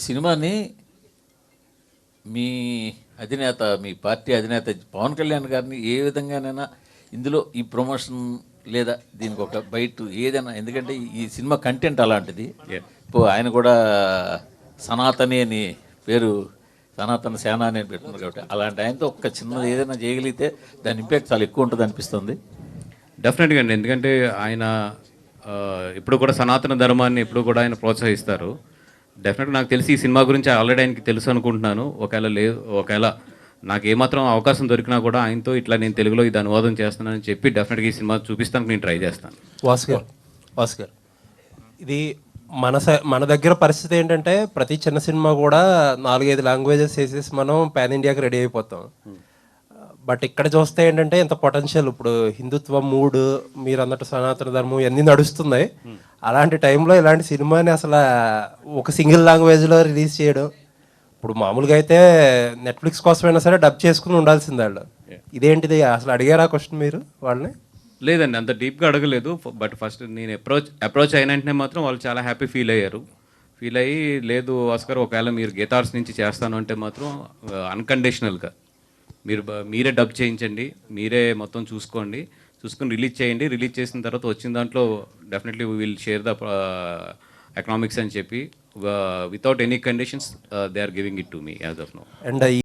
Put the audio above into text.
సినిమాని మీ అధినేత, మీ పార్టీ అధినేత పవన్ కళ్యాణ్ గారిని ఏ విధంగానైనా ఇందులో ఈ ప్రమోషన్ లేదా దీనికి ఒక బయట ఏదైనా, ఎందుకంటే ఈ సినిమా కంటెంట్ అలాంటిది. ఇప్పుడు ఆయన కూడా సనాతని అని పేరు, సనాతన సేన అని పెట్టుకున్నారు కాబట్టి అలాంటి ఆయనతో ఒక్క చిన్నది ఏదైనా చేయగలిగితే దాని ఇంపాక్ట్ చాలా ఎక్కువ ఉంటుంది అనిపిస్తుంది. డెఫినెట్గా అండి. ఎందుకంటే ఆయన ఇప్పుడు కూడా సనాతన ధర్మాన్ని ఎప్పుడు కూడా ఆయన ప్రోత్సహిస్తారు. డెఫినెట్గా నాకు తెలిసి ఈ సినిమా గురించి ఆల్రెడీ ఆయనకి తెలుసు అనుకుంటున్నాను. ఒకవేళ నాకు ఏమాత్రం అవకాశం దొరికినా కూడా ఆయనతో ఇట్లా నేను తెలుగులో ఇది అనువాదం చేస్తున్నానని చెప్పి డెఫినెట్గా ఈ సినిమా చూపిస్తానికి నేను ట్రై చేస్తాను. వాసు గారు, ఇది మన దగ్గర పరిస్థితి ఏంటంటే ప్రతి చిన్న సినిమా కూడా 4-5 లాంగ్వేజెస్ వేసేసి మనం పాన్ ఇండియాకి రెడీ అయిపోతాం. బట్ ఇక్కడ చూస్తే ఏంటంటే ఇంత పొటెన్షియల్, ఇప్పుడు హిందుత్వం మూడు, మీరు అన్నట్టు సనాతన ధర్మం ఇవన్నీ నడుస్తున్నాయి. అలాంటి టైంలో ఇలాంటి సినిమాని అసలు ఒక సింగిల్ లాంగ్వేజ్లో రిలీజ్ చేయడం, ఇప్పుడు మామూలుగా అయితే నెట్ఫ్లిక్స్ కోసమైనా సరే డబ్ చేసుకుని ఉండాల్సింది వాళ్ళు. ఇదేంటిది అసలు అడిగారా క్వశ్చన్ మీరు వాళ్ళని? లేదండి, అంత డీప్గా అడగలేదు. బట్ ఫస్ట్ నేను అప్రోచ్ అయిన వెంటనే మాత్రం వాళ్ళు చాలా హ్యాపీ ఫీల్ అయ్యారు. ఫీల్ అయ్యి, లేదు ఆస్కర్ ఒకవేళ మీరు గీతార్స్ నుంచి చేస్తాను అంటే మాత్రం అన్కండిషనల్గా మీరే డబ్ చేయించండి, మీరే మొత్తం చూసుకొని రిలీజ్ చేయండి. రిలీజ్ చేసిన తర్వాత వచ్చిన దాంట్లో definitely we will share the economics అని చెప్పి without any conditions they are giving it to me as of now. And